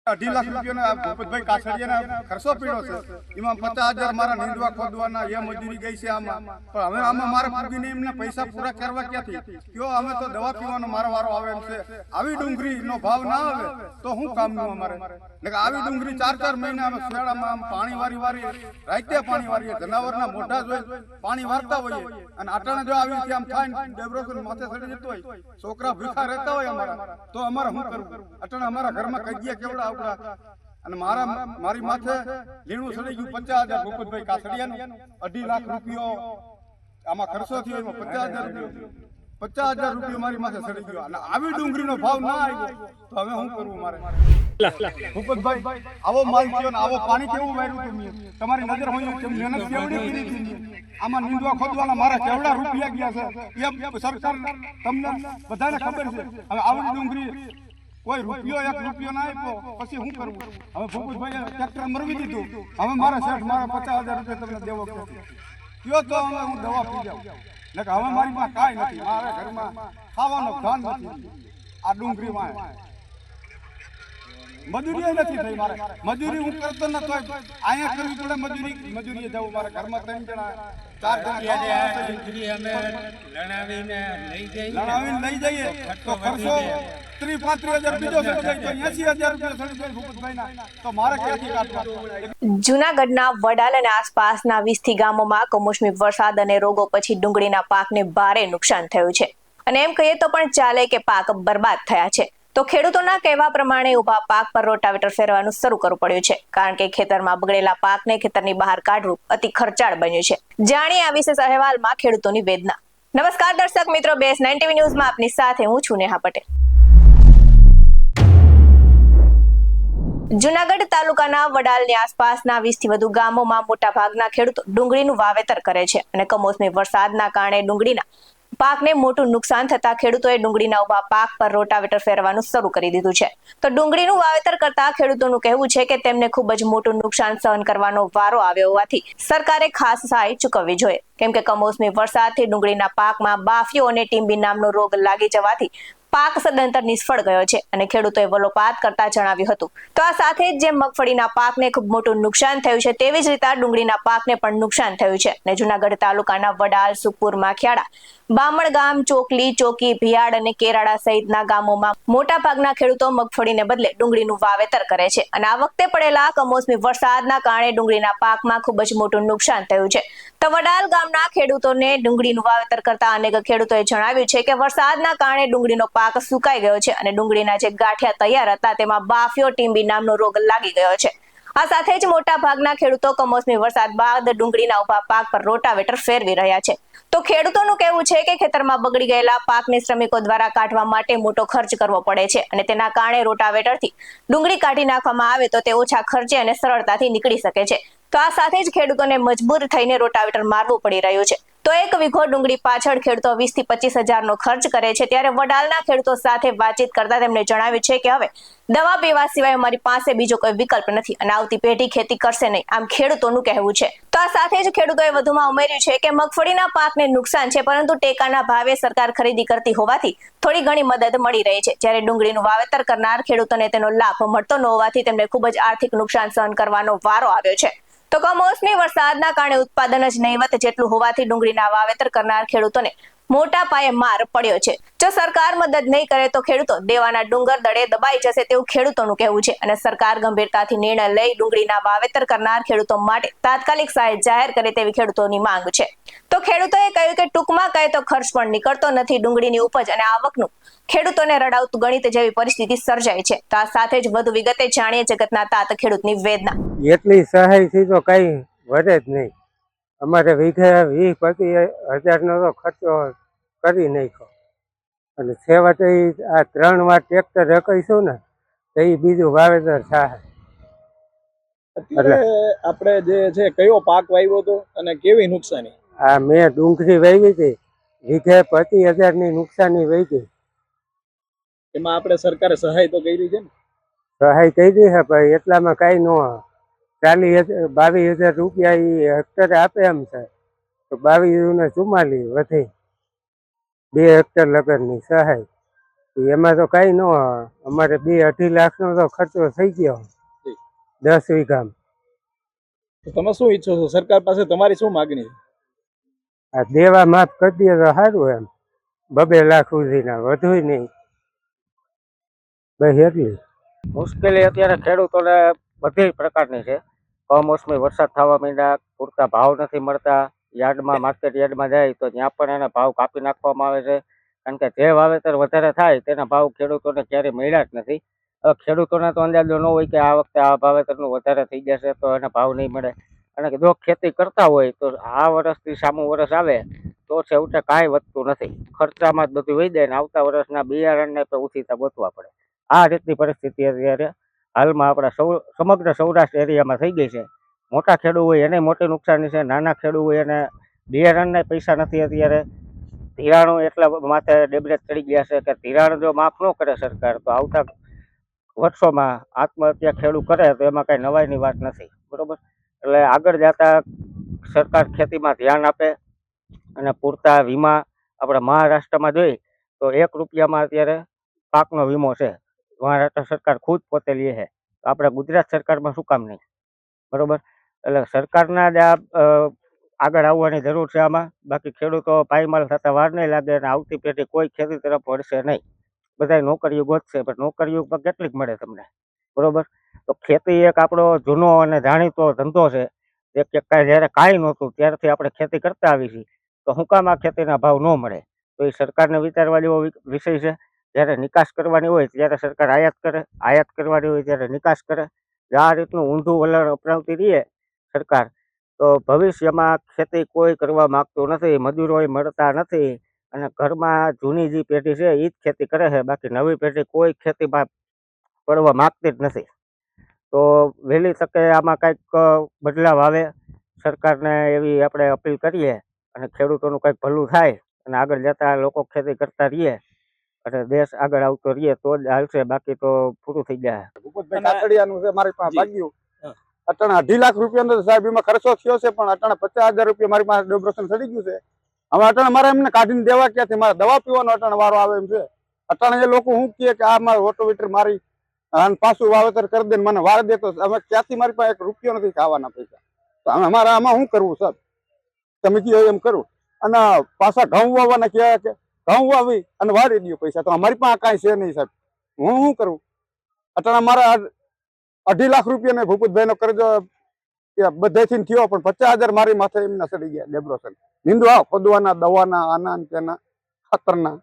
₹2.5 લાખ ભૂપતભાઈ કાછડિયાના ખર્ચો પીડ્યો છે. એમાં 50,000 મારા નીંદવા ખોદવાના એ મજૂરી ગઈ છે આમાં. પણ હવે આમાં મારે પૂગીને એમને પૈસા પૂરા કરવા ક્યાંથી? કયો અમે તો દવા પીવાનો મારો વારો આવે એમ છે. આવી ડુંગળીનો ભાવ ના આવે તો શું કામનું અમારે? આવી ડુંગળી 4-4 મહિના અમે શિયાળામાં પાણી વારી રાતે પાણી વારીએ, જનાવરના મોઢા જોઈ પાણી વારતા હોઈએ. અને આટાણે જો આવી રીતે આમ થાય ડેબ્રોસન માથે ચડી જતો હોય, છોકરા ભૂખા રહેતા હોય અમારા, તો અમારે શું કરવું? આટાણે અમારા ઘરમાં કજિયા કેવડા આવડા. અને મારી માથે લીણું ચડી ગયું 50,000 ભૂપતભાઈ કાછડિયાનું. ₹2.5 લાખ આમાં ખર્ચો થયો. એમાં 50,000 રૂપિયા મારી માથે ચડી ગયો. અને આવી ડુંગળીનો ભાવ ના આવ્યો તો હવે શું કરવું મારે? ભૂપતભાઈ આવો માલ થયો ને આવો પાણી કેવું વાર્યું તમે? તમારી નજર હોય મહેનત કેવડી કરી હતી. આમાં નીંદવા ખોદવાના મારા કેવડા રૂપિયા ગયા છે એ સરકાર તમને બધાને ખબર છે. હવે આવી ડુંગળી કોઈ ₹1 ના આપ્યો પછી શું કરવું? હવે ભૂપતભાઈએ ટ્રેક્ટર મરવી દીધું. હવે મારા શેઠ મારા 50,000 રૂપિયા તમને દેવો કયો તો હવે હું દવા પી જાઉં. હવે મારી પાસે કાંઈ નથી. મારા ઘરમાં ખાવાનો ધન નથી. આ ડુંગળીમાં મજૂરી નથી થઈ. મારે મજૂરી હું કરતો નતો, અહીંયા કરવી પડે મજૂરીએ જવું. મારા ઘરમાં 3 જણા 4 જણા લણાવીને લઈ જઈએ તો ખર્ચો 30-35,000 બીજો થઈ જાય તો 80,000 રૂપિયા થઈ જાય ભૂપતભાઈના. તો મારે ક્યાંથી કાઢવા? જૂનાગઢના વડાલ અને આસપાસના 20 ગામોમાં કમોસમી વરસાદ અને રોગો પછી ડુંગળીના પાકને ભારે નુકસાન થયું છે. અને એમ કહીએ તો પણ ચાલે કે પાક બરબાદ થયા છે. તો ખેડૂતોના કહેવા પ્રમાણે ઉભા પાક પર રોટાવેટર ફેરવાનું શરૂ કરવું પડ્યું છે, કારણ કે ખેતરમાં બગડેલા પાકને ખેતરની બહાર કાઢવું અતિ ખર્ચાળ બન્યું છે. જાણીએ આ વિશેષ અહેવાલમાં ખેડૂતોની વેદના. નમસ્કાર દર્શક મિત્રો, BS9 TV ન્યૂઝમાં આપની સાથે હું છું નેહા પટેલ. જૂનાગઢ તાલુકાના વડાલની આસપાસના 20 થી વધુ ગામોમાં મોટા ભાગના ખેડૂતો ડુંગળીનું વાવેતર કરે છે. અને કમોસમી વરસાદના કારણે ડુંગળીના પાકને મોટું નુકસાન થતા ખેડૂતોએ ડુંગળીના ઉભા પાક પર રોટાવેટર ફેરવાનું શરૂ કરી દીધું છે. તો ડુંગળીનું વાવેતર કરતા ખેડૂતોનું કહેવું છે કે તેમને ખૂબ જ મોટું નુકસાન સહન કરવાનો વારો આવ્યો હોવાથી સરકારે ખાસ સહાય ચૂકવવી જોઈએ. કેમ કે કમોસમી વરસાદથી ડુંગળીના પાકમાં બાફિયો અને ટીમ્બી નામનો રોગ લાગી જવાથી પાક સદંતર નિષ્ફળ ગયો છે અને ખેડૂતોએ વલોપાત કરતા જણાવ્યું હતું. તો આ સાથે જ જેમ મગફળીના પાકને ખૂબ મોટું નુકસાન થયું છે, તેવી જ રીતે ડુંગળીના પાકને પણ નુકસાન થયું છે. અને જૂનાગઢ તાલુકાના વડાલ, સુપુર, માખિયાળા, બામણ ગામ, ચોકલી, ચોકી, ભિયાડ અને કેરાડા સહિતના ગામોમાં મોટા ભાગના ખેડૂતો મગફળીને બદલે ડુંગળીનું વાવેતર કરે છે. અને આ વખતે પડેલા કમોસમી વરસાદના કારણે ડુંગળીના પાકમાં ખૂબ જ મોટું નુકસાન થયું છે. તો વડાલ ગામના ખેડૂતોને ડુંગળીનું વાવેતર કરતા અનેક ખેડૂતોએ જણાવ્યું છે કે વરસાદના કારણે ડુંગળીનો પાક સુકાઈ ગયો છે અને ડુંગળીના જે ગાંઠિયા તૈયાર હતા તેમાં બાફિયો ટીમ્બી નામનો રોગ લાગી ગયો છે. આ સાથે જ મોટા ભાગના ખેડૂતો કમોસમી વરસાદ બાદ ડુંગળીના ઉભા પાક પર રોટાવેટર ફેરવી રહ્યા છે. તો ખેડૂતોનું કહેવું છે કે ખેતરમાં બગડી ગયેલા પાકને શ્રમિકો દ્વારા કાઢવા માટે મોટો ખર્ચ કરવો પડે છે અને તેના કારણે રોટાવેટરથી ડુંગળી કાઢી નાખવામાં આવે તો તે ઓછા ખર્ચે અને સરળતાથી નીકળી શકે છે. તો આ સાથે જ ખેડૂતોને મજબૂર થઈને રોટાવેટર મારવું પડી રહ્યું છે. તો 1 વીઘો ડુંગળી પાછળ ખેડૂતો 20 થી 25,000 નો ખર્ચ કરે છે. ત્યારે વડાલના ખેડૂતો સાથે વાતચીત કરતા તેમણે જણાવ્યું છે કે હવે દવા પીવા સિવાય અમારી પાસે બીજો કોઈ વિકલ્પ નથી અને આવતી પેઢી ખેતી કરશે નહીં, આમ ખેડૂતોનું કહેવું છે. તો આ સાથે જ ખેડૂતોએ વધુમાં ઉમેર્યું છે કે મગફળીના પાકને નુકસાન છે, પરંતુ ટેકાના ભાવે સરકાર ખરીદી કરતી હોવાથી થોડી ઘણી મદદ મળી રહી છે. જ્યારે ડુંગળીનું વાવેતર કરનાર ખેડૂતોને તેનો લાભ મળતો ન હોવાથી તેમને ખૂબ જ આર્થિક નુકસાન સહન કરવાનો વારો આવ્યો છે. તો કમોસમી વરસાદના કારણે ઉત્પાદન જ નહીવત જેટલું હોવાથી ડુંગળીના વાવેતર કરનાર ખેડૂતોને મોટા પાયે માર પડ્યો છે. જો સરકાર મદદ નહીં કરે તો ખેડૂતો દેવાના ડુંગર દળે દબાઈ જશે તેવું ખેડૂતોનું કહેવું છે. અને સરકાર ગંભીરતાથી નિર્ણય લઈ ડુંગળીના વાવેતર કરનાર ખેડૂતો માટે તાત્કાલિક સહાય જાહેર કરે તેવી ખેડૂતોની માંગ છે. તો ખેડૂતોએ કહ્યું કે ટૂંકમાં કહે તો ખર્ચ પણ નીકળતો નથી. ડુંગળીની ઉપજ અને આવકનું ખેડૂતોને રડાવતું ગણિત જેવી પરિસ્થિતિ સર્જાય છે. તો આ સાથે જ વધુ વિગતે જાણીએ જગતના તાત ખેડૂતની વેદના. એટલી સહાયથી તો કઈ વધે જ નહીં. અમારે વીઘે 20-25,000 નો ખર્ચો કરી નાખ્યો અને છેવટે આ 3 વાર ટ્રેક્ટર રખાઈશું ને તો એ બીજું વાવેતર થાય. અત્યારે આપણે જે છે કયો પાક વાવ્યો હતો અને કેવી નુકસાની? આ મેં ડુંગળી વાવી હતી, વીઘે 25,000 ની નુકસાની વહી ગઈ. એમાં આપણે સરકારે સહાય તો કરી છે ને? સહાય કરી છે ભાઈ, એટલામાં કઈ ન 22,000 રૂપિયા એ હેક્ટરે આપે એમ છે. તો 22 ને 44 વધે 2 હેક્ટર લગનની સહાય. એમાં તો કઈ ન આવે. અમારે 2-2.5 લાખનો તો ખર્ચો થઈ ગયો 10 વીઘામાં. તો તમે શું ઈચ્છો છો? સરકાર પાસે તમારી શું માગણી છે? આ દેવા માફ કરી દે તો સારું. એમ 2-2 લાખ સુધીના, વધુ નહીં, બસ એટલી. મુશ્કેલી અત્યારે ખેડૂતોને બધી પ્રકારની છે. કમોસમી વરસાદ થવા માંડ્યા, પૂરતા ભાવ નથી મળતા. યાર્ડમાં, માર્કેટ યાર્ડમાં જાય તો ત્યાં પણ એને ભાવ કાપી નાખવામાં આવે છે. કારણ કે જે વાવેતર વધારે થાય તેના ભાવ ખેડૂતોને ક્યારેય મળ્યા જ નથી. હવે ખેડૂતોને તો અંદાજો ન હોય કે આ વખતે આ વાવેતરનું વધારે થઈ જશે તો એને ભાવ નહીં મળે. અને જો ખેતી કરતા હોય તો આ વર્ષથી સામું વર્ષ આવે તો છેવટે કાંઈ વધતું નથી. ખર્ચામાં જ બધું વહી જાય ને આવતા વર્ષના બિયારણને તો ઉછીતા ગોતવા પડે. આ રીતની પરિસ્થિતિ અત્યારે હાલમાં આપણા સમગ્ર સૌરાષ્ટ્ર એરિયામાં થઈ ગઈ છે. મોટા ખેડૂત હોય એને મોટી નુકસાની છે, નાના ખેડૂત હોય એને બિયારણના પૈસા નથી. અત્યારે ધિરાણો એટલા માથે ડેબ્રેજ ચડી ગયા છે કે ધિરાણ જો માફ ન કરે સરકાર તો આવતા વર્ષોમાં આત્મહત્યા ખેડૂત કરે તો એમાં કાંઈ નવાઈની વાત નથી. બરોબર, એટલે આગળ જતા સરકાર ખેતીમાં ધ્યાન આપે અને પૂરતા વીમા. આપણે મહારાષ્ટ્રમાં જોઈએ તો 1 રૂપિયામાં અત્યારે પાકનો વીમો છે. મહારાષ્ટ્ર સરકાર ખુદ પોતે લે છે. તો આપણે ગુજરાત સરકારમાં શું કામ નહીં? બરોબર, એટલે સરકારના જ આગળ આવવાની જરૂર છે આમાં. બાકી ખેડૂતો પાયમાલ થતા વાર નહીં લાગે અને આવતી પેઢી કોઈ ખેતી તરફ વળશે નહીં. બધા નોકરીઓ ગોતશે પણ નોકરીઓ પણ કેટલીક મળે તમને? બરોબર, તો ખેતી એક આપણો જૂનો અને જાણીતો ધંધો છે. જ્યારે કાંઈ નહોતું ત્યારથી આપણે ખેતી કરતા આવી છીએ. તો શું કામ આ ખેતીના ભાવ ન મળે? તો એ સરકારને વિચારવા જેવો વિષય છે. જ્યારે નિકાસ કરવાની હોય ત્યારે સરકાર આયાત કરે, આયાત કરવાની હોય ત્યારે નિકાસ કરે. આ રીતનું ઊંધું વલણ અપનાવતી રહીએ સરકાર તો ભવિષ્યમાં ખેતી કોઈ કરવા માગતું નથી, મજૂરોય મળતા નથી અને ઘરમાં જૂની જે પેઢી છે એ જ ખેતી કરે છે. બાકી નવી પેઢી કોઈ ખેતીમાં પડવા માગતી જ નથી. તો વહેલી તકે આમાં કંઈક બદલાવ આવે, સરકારને એવી આપણે અપીલ કરીએ અને ખેડૂતોનું કંઈક ભલું થાય અને આગળ જતા લોકો ખેતી કરતા રહીએ અને દેશ આગળ આવતો રહીએ તો જ હાલશે. બાકી તો પૂરું થઈ જાય. ભૂપતભાઈ કાછડિયાનું છે મારી પાસે ભાગ્યું. અટાણે 2.5 લાખ રૂપિયાનો સાહેબ એમાં ખર્ચો થયો છે, પણ અટાણે 50,000 રૂપિયા મારી પાસે ડેબ્રેશન થઈ ગયું છે. હવે અટાણે મારે એમને કાઢીને દેવા ક્યાંથી? મારે દવા પીવાનો અટાણે વારો આવે એમ છે. અટાણે એ લોકો શું કહે કે આ મારે ઓટોમીટર મારી અને પાછું વાવેતર કરી દે મને વાર દે, તો હવે ક્યાંથી મારી પાસે 1 રૂપિયો નથી ખાવાના પૈસા. તો હવે અમારે આમાં શું કરવું સાહેબ? તમે કહો એમ કરું. અને પાછા ઘઉં વાવવાના કહેવાય કે ઘઉં વાવી અને વાળી દો પૈસા, તો અમારી પાસે કાંઈ છે નહીં સાહેબ. હું શું કરું? અટાણે મારા 2.5 લાખ રૂપિયા ભૂપતભાઈ નો કરજો બધેથી થયો, પણ 50,000 મારી માથે એમના ચડી ગયા ડેબ્રેશન. નીંદવા ખોદવાના, દવાના, આના તેના ખાતરના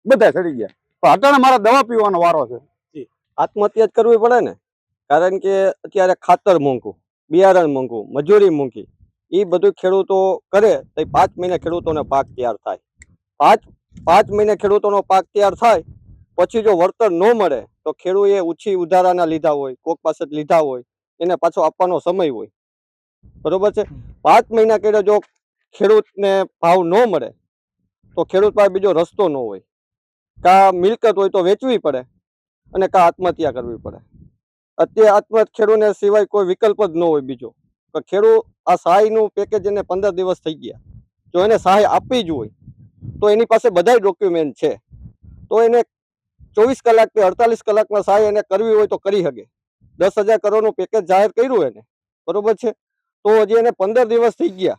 બધા ચડી ગયા. પણ અટાણે મારા દવા પીવાનો વારો છે. આત્મહત્યા જ કરવી પડે ને, કારણ કે અત્યારે ખાતર મોંઘું, બિયારણ મોંઘું, મજૂરી મોંઘી. એ બધું ખેડૂતો કરે તો 5 મહિને ખેડૂતોને પાક તૈયાર થાય. 5 મહિને ખેડૂતોનો પાક તૈયાર થાય પછી જો વળતર ન મળે તો ખેડૂએ ઓછી ઉધારાના લીધા હોય, કોક પાસે લીધા હોય, એને પાછો આપવાનો સમય હોય. બરોબર છે? 5 મહિના કર્યા જો ખેડૂતને ભાવ ન મળે તો ખેડૂત પાસે બીજો રસ્તો ન હોય. કાં મિલકત હોય તો વેચવી પડે અને કાં આત્મહત્યા કરવી પડે. અત્યારે આત્મહત્યા ખેડૂતને સિવાય કોઈ વિકલ્પ જ ન હોય બીજો. તો ખેડૂત આ સહાયનું પેકેજ એને 15 દિવસ થઈ ગયા, જો એને સહાય આપવી જ હોય તો એની પાસે બધા ડોક્યુમેન્ટ છે, તો એને 24 કલાક કે 48 કલાકમાં સહાય એને કરવી હોય તો કરી શકે. 10,000 કરોડનું પેકેજ જાહેર કર્યું એને, બરોબર છે, તો હજી એને 15 દિવસ થઈ ગયા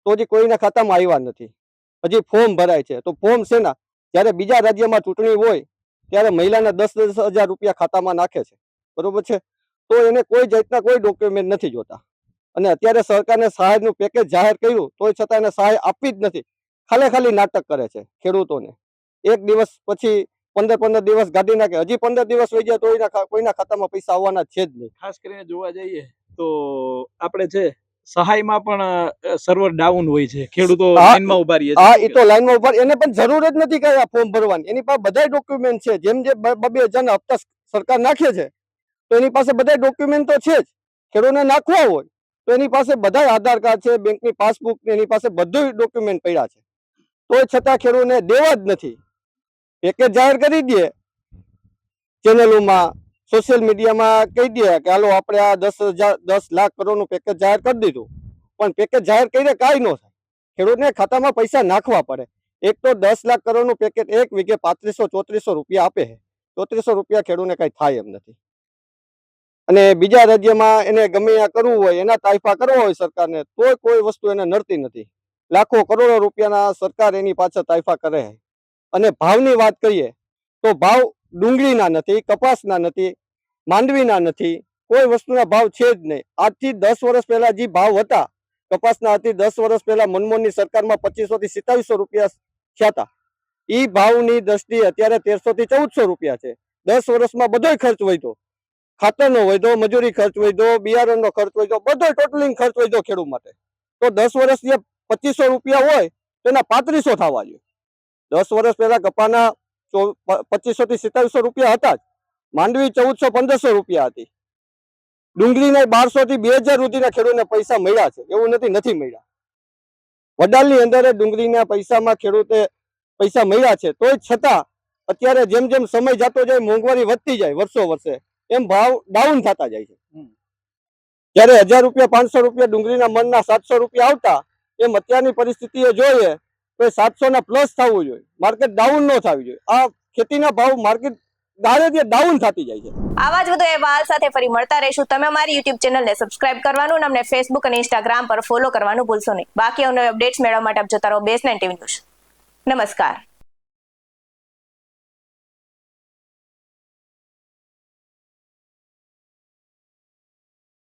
તો હજી કોઈના ખાતામાં આવ્યા નથી. હજી ફોર્મ ભરાય છે. તો ફોર્મ શેના? જ્યારે બીજા રાજ્યમાં ચૂંટણી હોય ત્યારે મહિલાના 10,000 રૂપિયા ખાતામાં નાખે છે, બરોબર છે, તો એને કોઈ જાતના કોઈ ડોક્યુમેન્ટ નથી જોતા. અને અત્યારે સરકારને સહાયનું પેકેજ જાહેર કર્યું તોય છતાં એને સહાય આપવી જ નથી. ખાલી નાટક કરે છે ખેડૂતોને. 1 દિવસ પછી 15 દિવસ ગાડી નાખે, હજી 15 દિવસ વહી ગયા તો કોઈના ખાતામાં પૈસા આવવાના છે જ નહીં. ખાસ કરીને જોવા જઈએ તો આપણે છે સહાયમાં પણ સર્વર ડાઉન હોય છે, ખેડૂતો લાઈનમાં ઉભા રહે છે. હા, એ તો લાઈનમાં ઉભા, એને પણ જરૂર જ નથી કે આ ફોર્મ ભરવાની. એની પાસે બધા ડોક્યુમેન્ટ છે. જેમ 2,000 હપ્તા સરકાર નાખે છે તો એની પાસે બધા ડોક્યુમેન્ટ તો છે જ. ખેડૂતને નાખવા હોય તો એની પાસે બધા આધાર કાર્ડ છે, બેંકની પાસબુક, એની પાસે બધું ડોક્યુમેન્ટ પડ્યા છે. તો છતાં ખેડૂતને દેવા જ નથી. પેકેજ જાહેર કરી દે ચેનલોમાં, સોશિયલ મીડિયામાં કહી દે કે હાલો આપણે આ 10 લાખ કરોડનું પેકેજ જાહેર કરી દીધું, પણ પેકેજ જાહેર કરીને કાંઈ ન થાય. ખેડૂતને ખાતામાં પૈસા નાખવા પડે. એક તો 10 લાખ કરોડનું પેકેટ એક વીઘે 3500-3400 રૂપિયા આપે છે. 3400 રૂપિયા ખેડૂતને કઈ થાય એમ નથી. અને બીજા રાજ્યમાં એને ગમે ત્યાં કરવું હોય, એના તાઇફા કરવા હોય સરકારને, તોય કોઈ વસ્તુ એને નડતી નથી. લાખો કરોડો રૂપિયાના સરકાર એની પાછળ તાઇફા કરે છે. અને ભાવની વાત કરીએ તો ભાવ ડુંગળીના નથી, કપાસના નથી, માંડવીના નથી, કોઈ વસ્તુના ભાવ છે જ નહીં. આજથી 10 વર્ષ પહેલા જે ભાવ હતા કપાસના, હતી 10 વર્ષ પહેલા મનમોહનની સરકારમાં 2500 થી 2700 રૂપિયા થયા હતા. એ ભાવની દ્રષ્ટિએ અત્યારે 1300 થી 1400 રૂપિયા છે. 10 વર્ષમાં બધોય ખર્ચ વધ્યો, ખાતરનો વધ્યો, મજૂરી ખર્ચ વધ્યો, બિયારણનો ખર્ચ વધ્યો, બધો ટોટલિંગ ખર્ચ વધ્યો ખેડૂત માટે. તો 10 વર્ષ જે 2500 રૂપિયા હોય તો એના 3500 થવા જોઈએ. 10 વર્ષ પહેલા કપાના 2500 થી 2700 રૂપિયા હતા જ. માંડવી 1400-1500 રૂપિયા હતી. ડુંગળીના 1200 થી 2000 સુધીના ખેડૂતને પૈસા મળ્યા છે, એવું નથી મળ્યા. વડાલની અંદર ડુંગળીના પૈસામાં ખેડૂતે પૈસા મળ્યા છે. તોય છતાં અત્યારે જેમ જેમ સમય જતો જાય, મોંઘવારી વધતી જાય વર્ષો વર્ષે, એમ ભાવ ડાઉન થતા જાય છે. જ્યારે 1000 રૂપિયા 500 રૂપિયા ડુંગળીના મણના 700 રૂપિયા આવતા, એમ અત્યારની પરિસ્થિતિઓ જોઈએ તો 700 ના પ્લસ થવું જોઈએ, માર્કેટ ડાઉન ન થવી જોઈએ. આ ખેતીના ભાવ માર્કેટ ડાઉન થતી જાય છે. આવા જ વધુ અહેવાલ સાથે ફરી મળતા રહીશું. તમે અમારી યુટ્યુબ ચેનલને સબસ્ક્રાઇબ કરવાનું અને અમને ફેસબુક અને ઇન્સ્ટાગ્રામ પર ફોલો કરવાનું ભૂલશો નહીં. બાકી અવનવી અપડેટ્સ મેળવવા માટે આપ જોતા રહો BS9 TV ન્યૂઝ. નમસ્કાર.